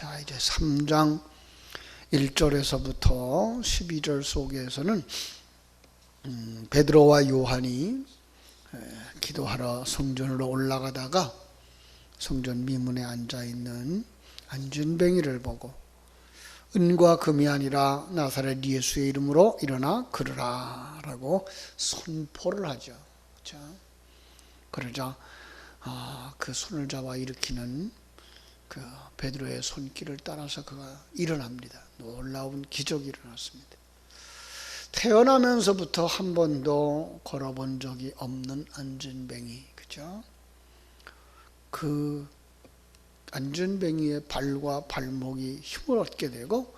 자, 이제 3장 1절에서부터 12절 속에서는 베드로와 요한이 기도하러 성전으로 올라가다가 성전 미문에 앉아있는 안진뱅이를 보고 은과 금이 아니라 나사렛 예수의 이름으로 일어나 걸으라 라고 선포를 하죠. 그렇죠? 그러자 그 손을 잡아 일으키는 그 베드로의 손길을 따라서 그가 일어납니다. 놀라운 기적이 일어났습니다. 태어나면서부터 한 번도 걸어본 적이 없는 안진뱅이, 그죠? 그 안진뱅이의 발과 발목이 힘을 얻게 되고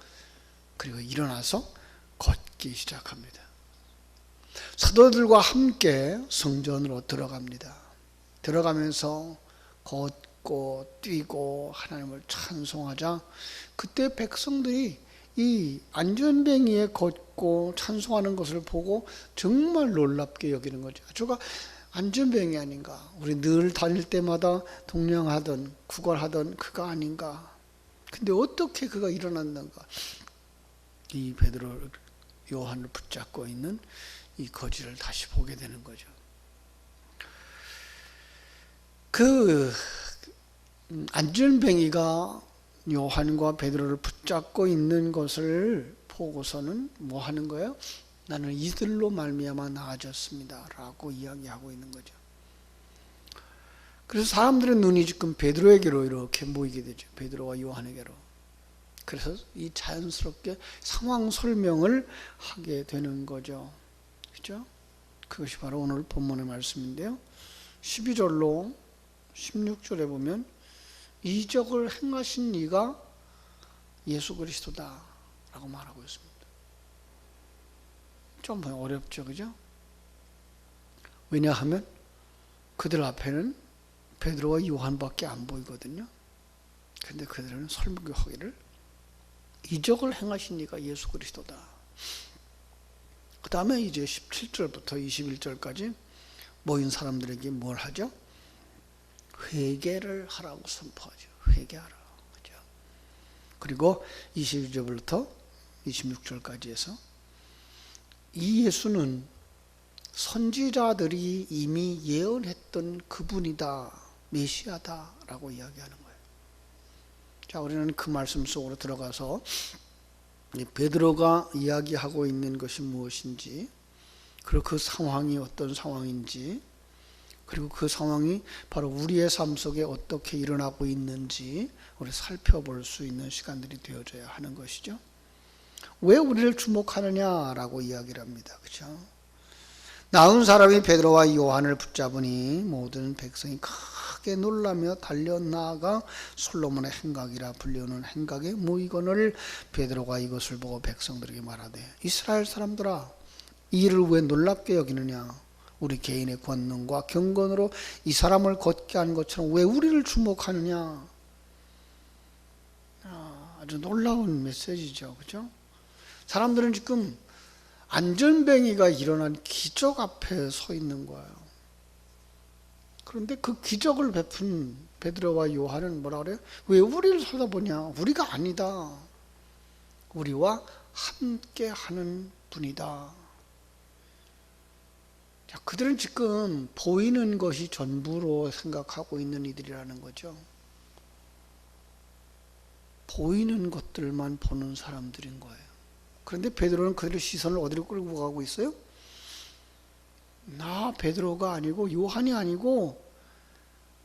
그리고 일어나서 걷기 시작합니다. 사도들과 함께 성전으로 들어갑니다. 들어가면서 걷고 뛰고 하나님을 찬송하자 그때 백성들이 이 안전뱅이에 걷고 찬송하는 것을 보고 정말 놀랍게 여기는 거죠. 저가 안전뱅이 아닌가? 우리 늘 다닐 때마다 동냥하던 구걸하던 그가 아닌가? 근데 어떻게 그가 일어났는가? 이 베드로 요한을 붙잡고 있는 이 거지를 다시 보게 되는 거죠. 그 안전뱅이가 요한과 베드로를 붙잡고 있는 것을 보고서는 뭐 하는 거예요? 나는 이들로 말미암아 나아졌습니다 라고 이야기하고 있는 거죠. 그래서 사람들의 눈이 지금 베드로에게로 이렇게 모이게 되죠. 베드로와 요한에게로. 그래서 이 자연스럽게 상황 설명을 하게 되는 거죠. 그렇죠? 그것이 바로 오늘 본문의 말씀인데요. 12절로 16절에 보면 이적을 행하신 이가 예수 그리스도다 라고 말하고 있습니다. 좀 어렵죠, 그죠? 왜냐하면 그들 앞에는 베드로와 요한밖에 안 보이거든요. 근데 그들은 설명하기를 이적을 행하신 이가 예수 그리스도다. 그 다음에 이제 17절부터 21절까지 모인 사람들에게 뭘 하죠? 회개를 하라고 선포하죠. 회개하라. 그죠? 그리고 22절부터 26절까지 해서 이 예수는 선지자들이 이미 예언했던 그분이다, 메시아다 라고 이야기하는 거예요. 자, 우리는 그 말씀 속으로 들어가서 베드로가 이야기하고 있는 것이 무엇인지, 그리고 그 상황이 어떤 상황인지, 그리고 그 상황이 바로 우리의 삶 속에 어떻게 일어나고 있는지 우리 살펴볼 수 있는 시간들이 되어져야 하는 것이죠. 왜 우리를 주목하느냐라고 이야기를 합니다. 그렇죠? 나은 사람이 베드로와 요한을 붙잡으니 모든 백성이 크게 놀라며 달려나가 솔로몬의 행각이라 불리우는 행각에 모이거늘 베드로가 이것을 보고 백성들에게 말하되 이스라엘 사람들아 이 일을 왜 놀랍게 여기느냐? 우리 개인의 권능과 경건으로 이 사람을 걷게 한 것처럼 왜 우리를 주목하느냐? 아주 놀라운 메시지죠. 그죠? 사람들은 지금 안전뱅이가 일어난 기적 앞에 서 있는 거예요. 그런데 그 기적을 베푼 베드로와 요한은 뭐라 그래요? 왜 우리를 쳐다보냐? 우리가 아니다. 우리와 함께 하는 분이다. 자, 그들은 지금 보이는 것이 전부로 생각하고 있는 이들이라는 거죠. 보이는 것들만 보는 사람들인 거예요. 그런데 베드로는 그들의 시선을 어디로 끌고 가고 있어요? 나 베드로가 아니고 요한이 아니고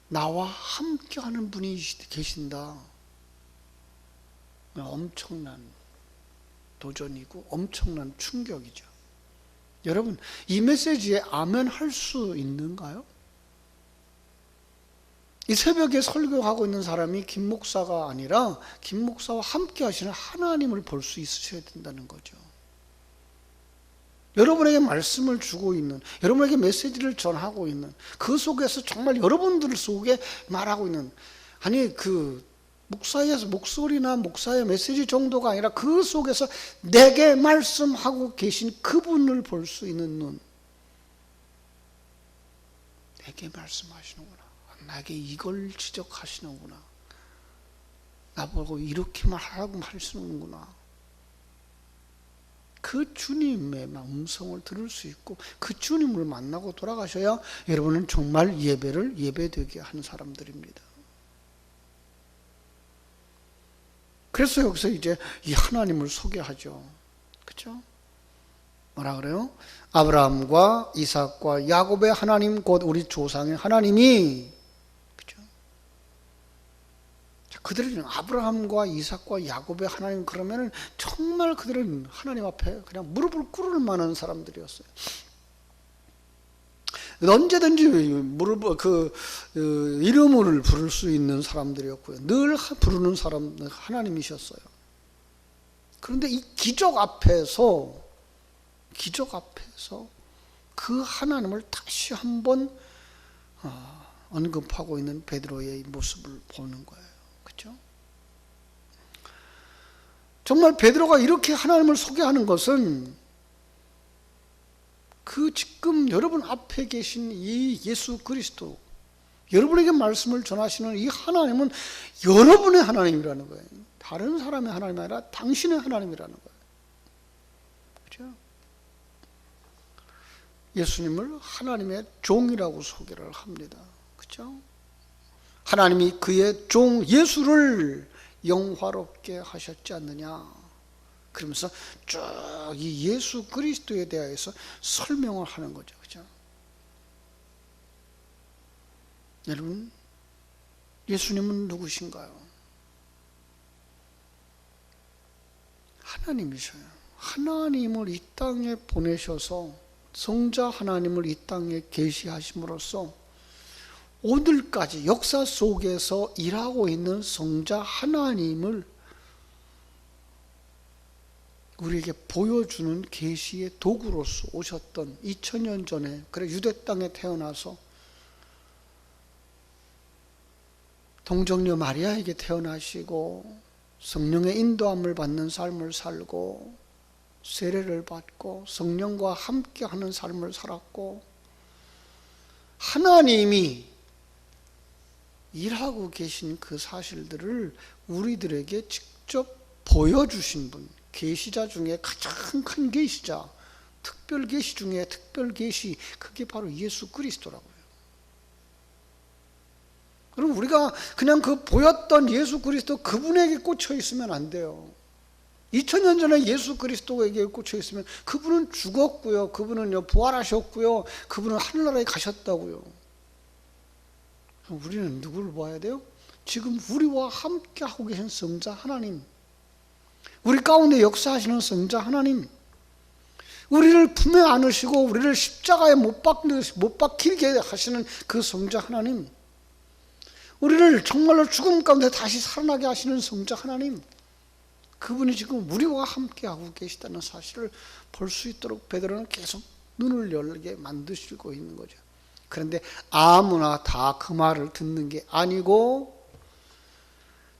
나와 함께 하는 분이 계신다. 엄청난 도전이고 엄청난 충격이죠. 여러분, 이 메시지에 아멘 할 수 있는가요? 이 새벽에 설교하고 있는 사람이 김 목사가 아니라 김 목사와 함께 하시는 하나님을 볼 수 있으셔야 된다는 거죠. 여러분에게 말씀을 주고 있는, 여러분에게 메시지를 전하고 있는, 그 속에서 정말 여러분들 속에 말하고 있는, 아니 그 목사의 목소리나 목사의 메시지 정도가 아니라 그 속에서 내게 말씀하고 계신 그분을 볼 수 있는 눈. 내게 말씀하시는구나. 나에게 이걸 지적하시는구나. 나보고 이렇게만 하라고 하시는구나. 그 주님의 음성을 들을 수 있고 그 주님을 만나고 돌아가셔야 여러분은 정말 예배를 예배되게 하는 사람들입니다. 그래서 여기서 이제 이 하나님을 소개하죠. 그렇죠? 뭐라 그래요? 아브라함과 이삭과 야곱의 하나님, 곧 우리 조상의 하나님이, 그렇죠? 그들은 아브라함과 이삭과 야곱의 하나님, 그러면은 정말 그들은 하나님 앞에 그냥 무릎을 꿇을 만한 사람들이었어요. 언제든지 이름을 부를 수 있는 사람들이었고요. 늘 부르는 사람 하나님이셨어요. 그런데 이 기적 앞에서 그 하나님을 다시 한번 언급하고 있는 베드로의 모습을 보는 거예요. 그렇죠? 정말 베드로가 이렇게 하나님을 소개하는 것은 그 지금 여러분 앞에 계신 이 예수 그리스도, 여러분에게 말씀을 전하시는 이 하나님은 여러분의 하나님이라는 거예요. 다른 사람의 하나님이 아니라 당신의 하나님이라는 거예요. 그렇죠? 예수님을 하나님의 종이라고 소개를 합니다. 그렇죠? 하나님이 그의 종 예수를 영화롭게 하셨지 않느냐. 그러면서 쭉 이 예수 그리스도에 대해서 설명을 하는 거죠. 그죠? 여러분, 예수님은 누구신가요? 하나님이셔요. 하나님을 이 땅에 보내셔서 성자 하나님을 이 땅에 계시하심으로써 오늘까지 역사 속에서 일하고 있는 성자 하나님을 우리에게 보여주는 계시의 도구로서 오셨던 2000년 전에, 그래 유대 땅에 태어나서 동정녀 마리아에게 태어나시고 성령의 인도함을 받는 삶을 살고 세례를 받고 성령과 함께하는 삶을 살았고 하나님이 일하고 계신 그 사실들을 우리들에게 직접 보여주신 분, 계시자 중에 가장 큰 계시자, 특별 계시 중에 특별 계시, 그게 바로 예수 그리스도라고요. 그럼 우리가 그냥 그 보였던 예수 그리스도 그분에게 꽂혀 있으면 안 돼요. 2000년 전에 예수 그리스도에게 꽂혀 있으면 그분은 죽었고요, 그분은 부활하셨고요, 그분은 하늘나라에 가셨다고요. 우리는 누구를 봐야 돼요? 지금 우리와 함께 하고 계신 성자 하나님, 우리 가운데 역사하시는 성자 하나님, 우리를 품에 안으시고 우리를 십자가에 못 박히게 하시는 그 성자 하나님, 우리를 정말로 죽음 가운데 다시 살아나게 하시는 성자 하나님, 그분이 지금 우리와 함께 하고 계시다는 사실을 볼 수 있도록 베드로는 계속 눈을 열게 만드시고 있는 거죠. 그런데 아무나 다 그 말을 듣는 게 아니고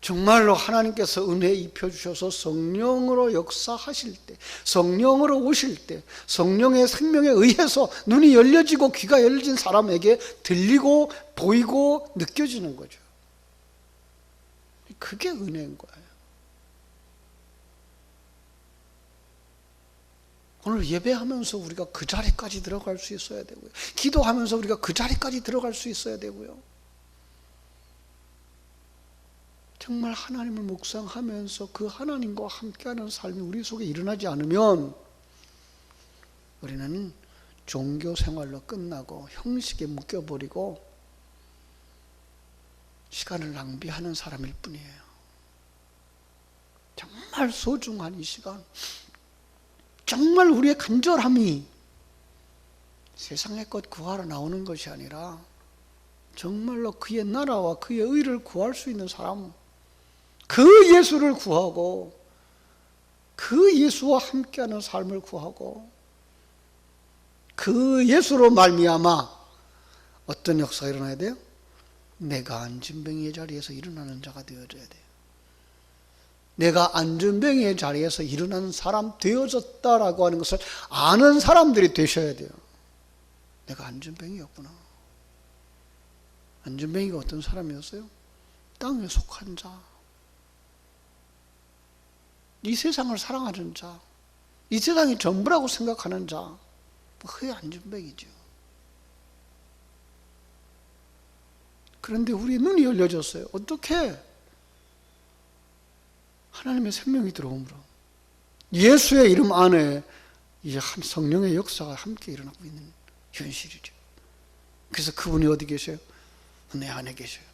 정말로 하나님께서 은혜 입혀주셔서 성령으로 역사하실 때, 성령으로 오실 때, 성령의 생명에 의해서 눈이 열려지고 귀가 열려진 사람에게 들리고 보이고 느껴지는 거죠. 그게 은혜인 거예요. 오늘 예배하면서 우리가 그 자리까지 들어갈 수 있어야 되고요. 기도하면서 우리가 그 자리까지 들어갈 수 있어야 되고요. 정말 하나님을 묵상하면서 그 하나님과 함께하는 삶이 우리 속에 일어나지 않으면 우리는 종교 생활로 끝나고 형식에 묶여버리고 시간을 낭비하는 사람일 뿐이에요. 정말 소중한 이 시간, 정말 우리의 간절함이 세상의 것 구하러 나오는 것이 아니라 정말로 그의 나라와 그의 의를 구할 수 있는 사람, 그 예수를 구하고 그 예수와 함께하는 삶을 구하고 그 예수로 말미암아 어떤 역사가 일어나야 돼요? 내가 안진뱅이의 자리에서 일어나는 자가 되어져야 돼요. 내가 안진뱅이의 자리에서 일어나는 사람 되어졌다라고 하는 것을 아는 사람들이 되셔야 돼요. 내가 안진뱅이였구나. 안진뱅이가 어떤 사람이었어요? 땅에 속한 자, 이 세상을 사랑하는 자, 이 세상이 전부라고 생각하는 자, 거의 안전뱅이죠. 그런데 우리의 눈이 열려졌어요. 어떻게? 하나님의 생명이 들어옴으로 예수의 이름 안에 이제 성령의 역사가 함께 일어나고 있는 현실이죠. 그래서 그분이 어디 계세요? 내 안에 계셔요.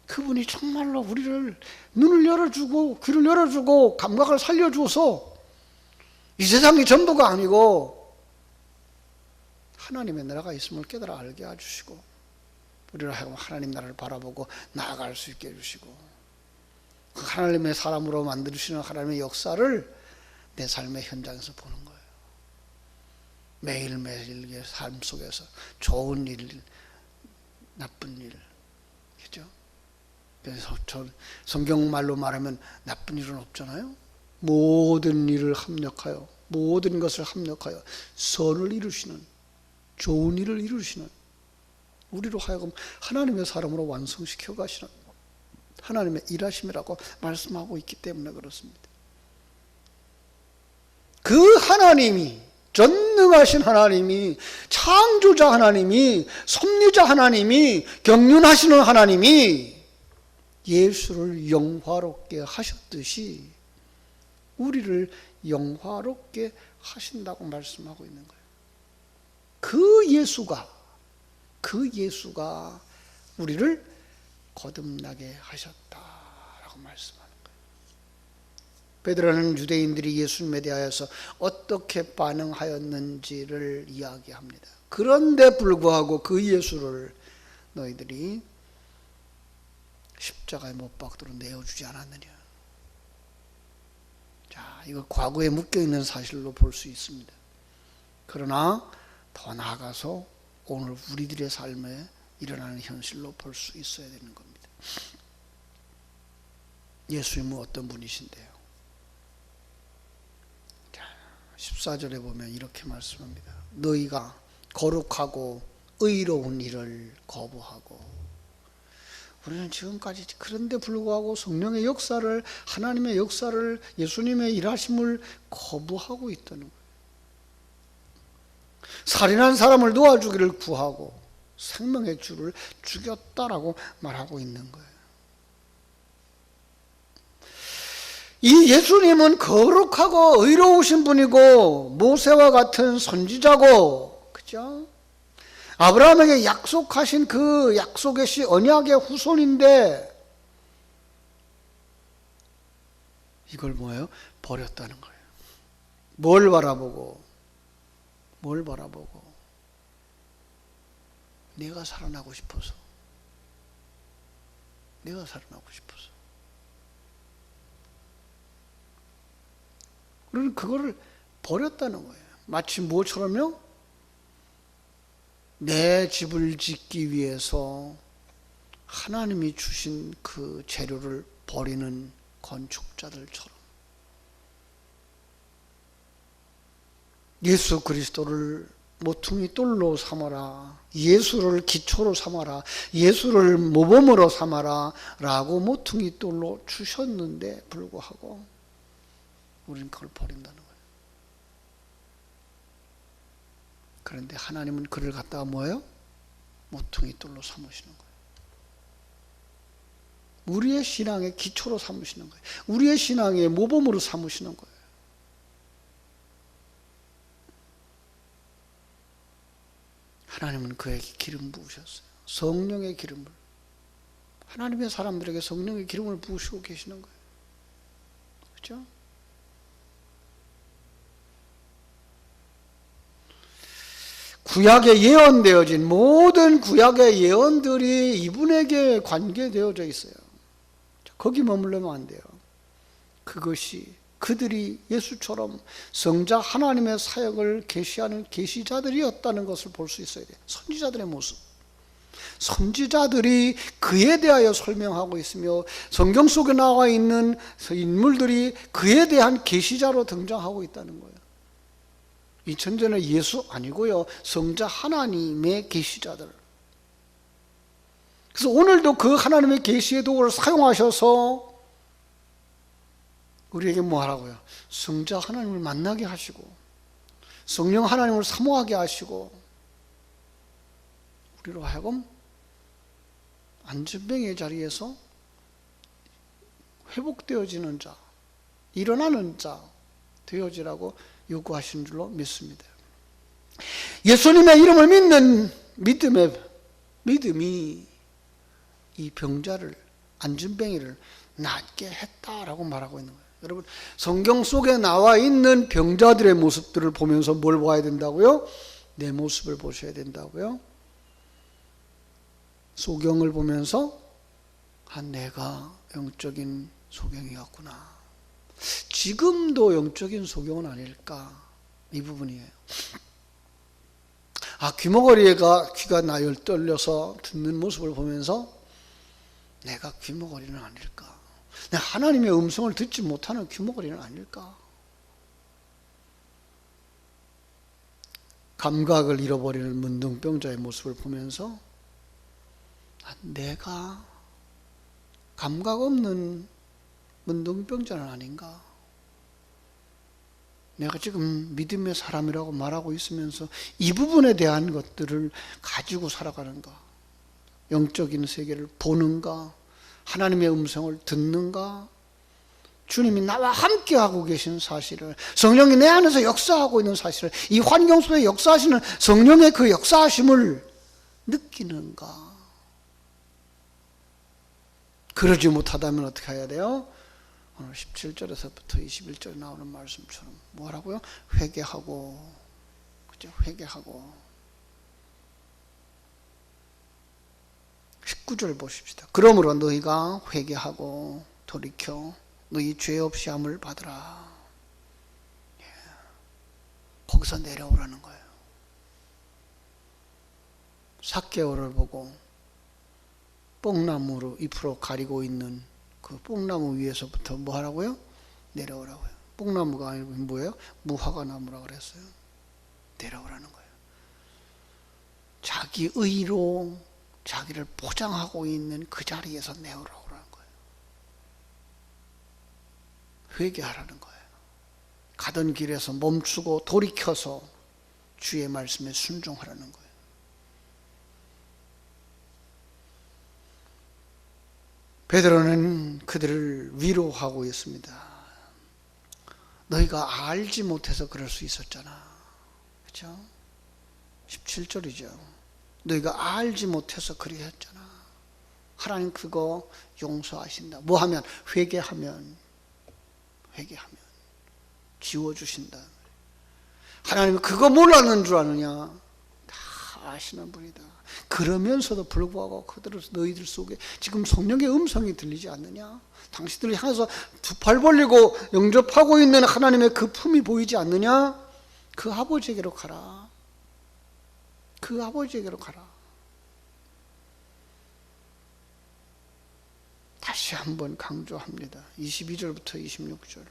그분이 정말로 우리를 눈을 열어주고 귀를 열어주고 감각을 살려줘서 이 세상이 전부가 아니고 하나님의 나라가 있음을 깨달아 알게 해주시고 우리를 하여금 하나님 나라를 바라보고 나아갈 수 있게 해주시고 그 하나님의 사람으로 만드시는 하나님의 역사를 내 삶의 현장에서 보는 거예요. 매일매일의 삶 속에서 좋은 일, 나쁜 일, 그죠? 그래서 성경말로 말하면 나쁜 일은 없잖아요. 모든 일을 합력하여, 모든 것을 합력하여 선을 이루시는, 좋은 일을 이루시는 우리로 하여금 하나님의 사람으로 완성시켜 가시는 하나님의 일하심이라고 말씀하고 있기 때문에 그렇습니다. 그 하나님이, 전능하신 하나님이, 창조자 하나님이, 섭리자 하나님이, 경륜하시는 하나님이 예수를 영화롭게 하셨듯이 우리를 영화롭게 하신다고 말씀하고 있는 거예요. 그 예수가 우리를 거듭나게 하셨다라고 말씀하는 거예요. 베드로는 유대인들이 예수님에 대하여서 어떻게 반응하였는지를 이야기합니다. 그런데 불구하고 그 예수를 너희들이 십자가에 못 박도록 내어주지 않았느냐. 자, 이거 과거에 묶여있는 사실로 볼 수 있습니다. 그러나 더 나아가서 오늘 우리들의 삶에 일어나는 현실로 볼 수 있어야 되는 겁니다. 예수님은 어떤 분이신데요? 자, 14절에 보면 이렇게 말씀합니다. 너희가 거룩하고 의로운 일을 거부하고. 우리는 지금까지 그런데 불구하고 성령의 역사를, 하나님의 역사를, 예수님의 일하심을 거부하고 있다는 거예요. 살인한 사람을 놓아주기를 구하고 생명의 주를 죽였다라고 말하고 있는 거예요. 이 예수님은 거룩하고 의로우신 분이고 모세와 같은 선지자고, 그죠? 아브라함에게 약속하신 그 약속의 씨 언약의 후손인데 이걸 뭐예요? 버렸다는 거예요. 뭘 바라보고? 내가 살아나고 싶어서. 그러면 그거를 버렸다는 거예요. 마치 뭐처럼요? 내 집을 짓기 위해서 하나님이 주신 그 재료를 버리는 건축자들처럼 예수 그리스도를 모퉁이 돌로 삼아라, 예수를 기초로 삼아라, 예수를 모범으로 삼아라 라고 모퉁이 돌로 주셨는데 불구하고 우리는 그걸 버린다는 거예요. 그런데 하나님은 그를 갖다가 뭐예요? 모퉁이 돌로 삼으시는 거예요. 우리의 신앙의 기초로 삼으시는 거예요. 우리의 신앙의 모범으로 삼으시는 거예요. 하나님은 그에게 기름 부으셨어요. 성령의 기름을. 하나님의 사람들에게 성령의 기름을 부으시고 계시는 거예요. 그렇죠? 구약에 예언되어진 모든 구약의 예언들이 이분에게 관계되어져 있어요. 거기 머물러면 안 돼요. 그것이 그들이 예수처럼 성자 하나님의 사역을 계시하는 계시자들이었다는 것을 볼 수 있어야 돼요. 선지자들의 모습. 선지자들이 그에 대하여 설명하고 있으며 성경 속에 나와 있는 인물들이 그에 대한 계시자로 등장하고 있다는 거예요. 이 천재는 예수 아니고요, 성자 하나님의 계시자들. 그래서 오늘도 그 하나님의 계시의 도구를 사용하셔서 우리에게 뭐 하라고요? 성자 하나님을 만나게 하시고 성령 하나님을 사모하게 하시고 우리로 하여금 안전병의 자리에서 회복되어지는 자, 일어나는 자 되어지라고 요구하신 줄로 믿습니다. 예수님의 이름을 믿는 믿음이 이 병자를, 안전병이를 낫게 했다라고 말하고 있는 거예요. 여러분, 성경 속에 나와 있는 병자들의 모습들을 보면서 뭘 봐야 된다고요? 내 모습을 보셔야 된다고요? 소경을 보면서 내가 영적인 소경이었구나. 지금도 영적인 소경은 아닐까? 이 부분이에요. 귀머거리가 귀가 나열 떨려서 듣는 모습을 보면서 내가 귀머거리는 아닐까? 내가 하나님의 음성을 듣지 못하는 귀머거리는 아닐까? 감각을 잃어버리는 문둥병자의 모습을 보면서 내가 감각 없는 문둥병자는 아닌가? 내가 지금 믿음의 사람이라고 말하고 있으면서 이 부분에 대한 것들을 가지고 살아가는가? 영적인 세계를 보는가? 하나님의 음성을 듣는가? 주님이 나와 함께하고 계신 사실을, 성령이 내 안에서 역사하고 있는 사실을, 이 환경 속에 역사하시는 성령의 그 역사하심을 느끼는가? 그러지 못하다면 어떻게 해야 돼요? 오늘 17절에서부터 21절에 나오는 말씀처럼 뭐라고요? 회개하고, 그죠? 회개하고. 19절 보십시다. 그러므로 너희가 회개하고 돌이켜 너희 죄 없이 함을 받으라. 거기서 내려오라는 거예요. 삭개오를 보고 뽕나무로 잎으로 가리고 있는 그 뽕나무 위에서부터 뭐 하라고요? 내려오라고요. 뽕나무가 아니고 뭐예요? 무화과나무라고 그랬어요. 내려오라는 거예요. 자기 의로 자기를 포장하고 있는 그 자리에서 내려오라는 거예요. 회개하라는 거예요. 가던 길에서 멈추고 돌이켜서 주의 말씀에 순종하라는 거예요. 베드로는 그들을 위로하고 있습니다. 너희가 알지 못해서 그럴 수 있었잖아. 그렇죠? 17절이죠. 너희가 알지 못해서 그리했잖아. 하나님 그거 용서하신다. 뭐 하면? 회개하면 지워주신다. 하나님은 그거 몰랐는 줄 아느냐? 다 아시는 분이다. 그러면서도 불구하고 그대로 너희들 속에 지금 성령의 음성이 들리지 않느냐? 당신들을 향해서 두 팔 벌리고 영접하고 있는 하나님의 그 품이 보이지 않느냐? 그 아버지에게로 가라. 그 아버지에게로 가라. 다시 한번 강조합니다. 22절부터 26절.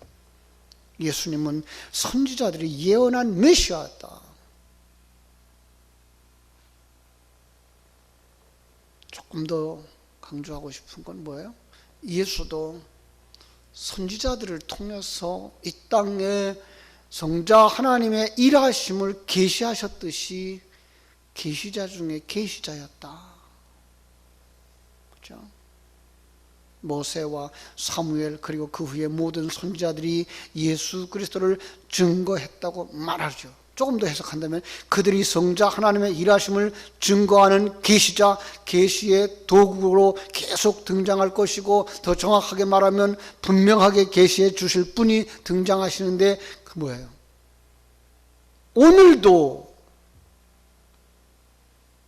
예수님은 선지자들이 예언한 메시아였다. 조금 더 강조하고 싶은 건 뭐예요? 예수도 선지자들을 통해서 이 땅에 성자 하나님의 일하심을 계시하셨듯이 계시자 중에 계시자였다. 그렇죠? 모세와 사무엘 그리고 그 후에 모든 선지자들이 예수 그리스도를 증거했다고 말하죠. 조금 더 해석한다면 그들이 성자 하나님의 일하심을 증거하는 계시자, 계시의 도구로 계속 등장할 것이고, 더 정확하게 말하면 분명하게 계시해 주실 분이 등장하시는데 그 뭐예요? 오늘도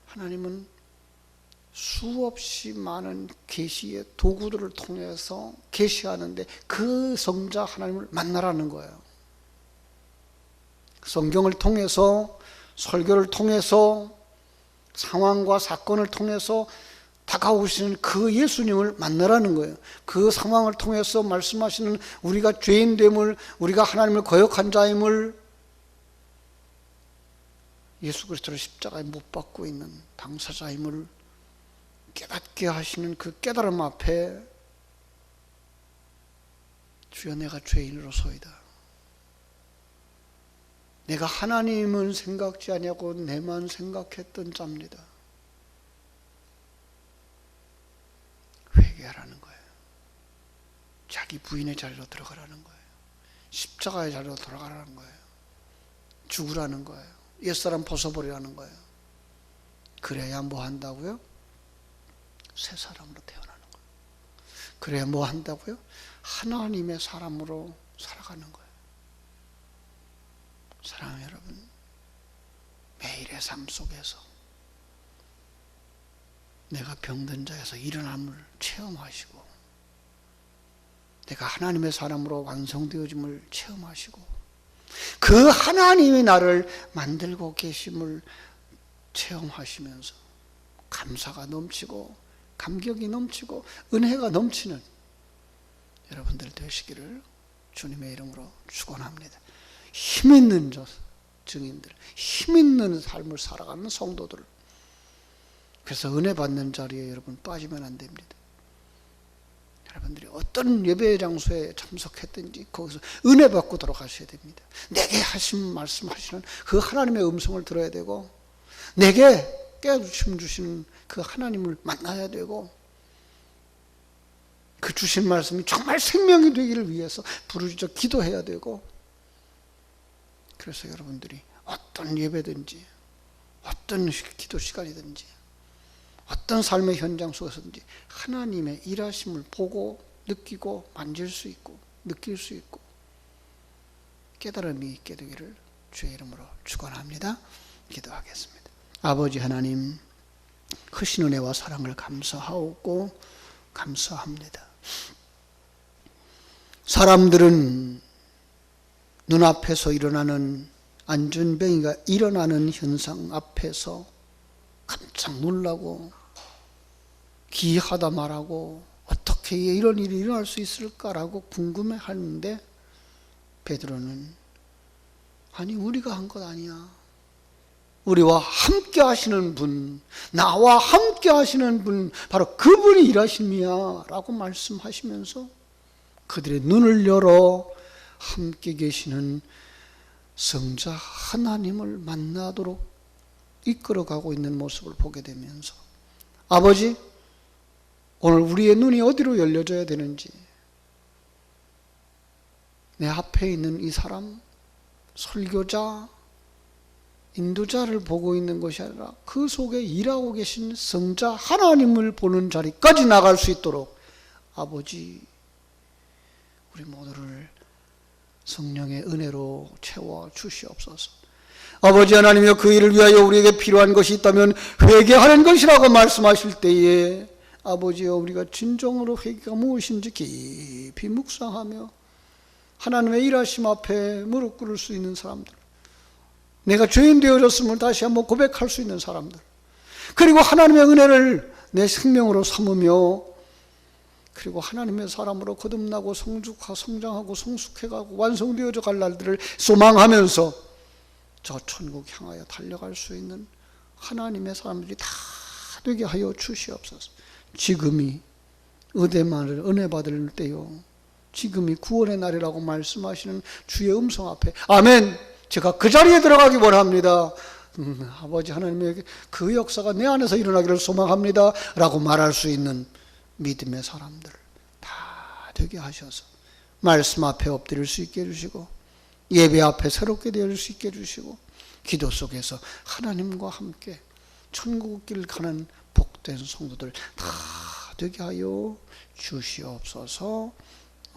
하나님은 수없이 많은 계시의 도구들을 통해서 계시하는데 그 성자 하나님을 만나라는 거예요. 성경을 통해서, 설교를 통해서, 상황과 사건을 통해서 다가오시는 그 예수님을 만나라는 거예요. 그 상황을 통해서 말씀하시는 우리가 죄인됨을, 우리가 하나님을 거역한 자임을, 예수 그리스도를 십자가에 못 박고 있는 당사자임을 깨닫게 하시는 그 깨달음 앞에 주여 내가 죄인으로소이다. 내가 하나님은 생각지 아니하고 내만 생각했던 자입니다. 회개하라는 거예요. 자기 부인의 자리로 들어가라는 거예요. 십자가의 자리로 돌아가라는 거예요. 죽으라는 거예요. 옛사람 벗어버리라는 거예요. 그래야 뭐 한다고요? 새 사람으로 태어나는 거예요. 그래야 뭐 한다고요? 하나님의 사람으로 살아가는 거예요. 사랑하는 여러분, 매일의 삶 속에서 내가 병든 자에서 일어남을 체험하시고 내가 하나님의 사람으로 완성되어짐을 체험하시고 그 하나님이 나를 만들고 계심을 체험하시면서 감사가 넘치고 감격이 넘치고 은혜가 넘치는 여러분들 되시기를 주님의 이름으로 축원합니다. 힘있는 증인들, 힘있는 삶을 살아가는 성도들. 그래서 은혜 받는 자리에 여러분 빠지면 안 됩니다. 여러분들이 어떤 예배 장소에 참석했든지 거기서 은혜 받고 돌아가셔야 됩니다. 내게 하신 말씀하시는 그 하나님의 음성을 들어야 되고 내게 깨우침 주시는 그 하나님을 만나야 되고 그 주신 말씀이 정말 생명이 되기를 위해서 부르짖어 기도해야 되고 그래서 여러분들이 어떤 예배든지 어떤 기도 시간이든지 어떤 삶의 현장 속에서든지 하나님의 일하심을 보고 느끼고 만질 수 있고 느낄 수 있고 깨달음이 있게 되기를 주의 이름으로 축원합니다. 기도하겠습니다. 아버지 하나님, 크신 은혜와 사랑을 감사하고 감사합니다. 사람들은 눈앞에서 일어나는 안전병이가 일어나는 현상 앞에서 깜짝 놀라고 기이하다 말하고 어떻게 이런 일이 일어날 수 있을까라고 궁금해하는데 베드로는 아니 우리가 한 것 아니야. 우리와 함께 하시는 분, 나와 함께 하시는 분, 바로 그분이 일하심이야 라고 말씀하시면서 그들의 눈을 열어 함께 계시는 성자 하나님을 만나도록 이끌어가고 있는 모습을 보게 되면서 아버지, 오늘 우리의 눈이 어디로 열려져야 되는지 내 앞에 있는 이 사람, 설교자, 인도자를 보고 있는 것이 아니라 그 속에 일하고 계신 성자 하나님을 보는 자리까지 나갈 수 있도록 아버지, 우리 모두를 성령의 은혜로 채워 주시옵소서. 아버지 하나님이여, 그 일을 위하여 우리에게 필요한 것이 있다면 회개하는 것이라고 말씀하실 때에 아버지여, 우리가 진정으로 회개가 무엇인지 깊이 묵상하며 하나님의 일하심 앞에 무릎 꿇을 수 있는 사람들, 내가 죄인 되어졌음을 다시 한번 고백할 수 있는 사람들, 그리고 하나님의 은혜를 내 생명으로 삼으며 그리고 하나님의 사람으로 거듭나고 성장하고 성숙해가고 완성되어져 갈 날들을 소망하면서 저 천국 향하여 달려갈 수 있는 하나님의 사람들이 다 되게 하여 주시옵소서. 지금이 의대만을 은혜 받을 때요, 지금이 구원의 날이라고 말씀하시는 주의 음성 앞에 아멘, 제가 그 자리에 들어가기 원합니다. 아버지 하나님의 그 역사가 내 안에서 일어나기를 소망합니다 라고 말할 수 있는 믿음의 사람들 다 되게 하셔서 말씀 앞에 엎드릴 수 있게 해주시고 예배 앞에 새롭게 되어질 수 있게 해주시고 기도 속에서 하나님과 함께 천국길 가는 복된 성도들 다 되게 하여 주시옵소서.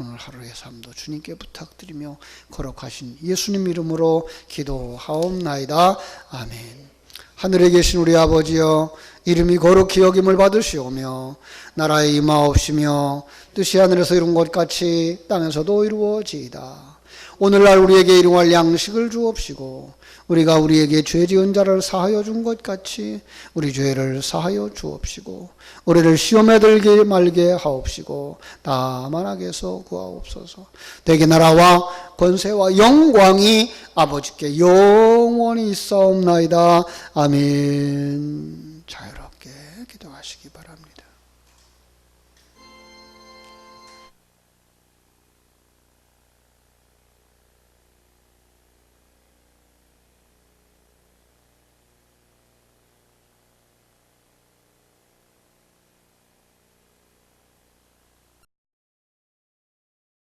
오늘 하루의 삶도 주님께 부탁드리며 거룩하신 예수님 이름으로 기도하옵나이다. 아멘. 하늘에 계신 우리 아버지여, 이름이 거룩히 여김을 받으시오며 나라의 임하옵시며 뜻이 하늘에서 이룬 것 같이 땅에서도 이루어지이다. 오늘날 우리에게 일용할 양식을 주옵시고 우리가 우리에게 죄 지은 자를 사하여 준 것 같이 우리 죄를 사하여 주옵시고 우리를 시험에 들게 말게 하옵시고 다만 악에서 구하옵소서. 대개 나라와 권세와 영광이 아버지께 영원히 있사옵나이다. 아멘.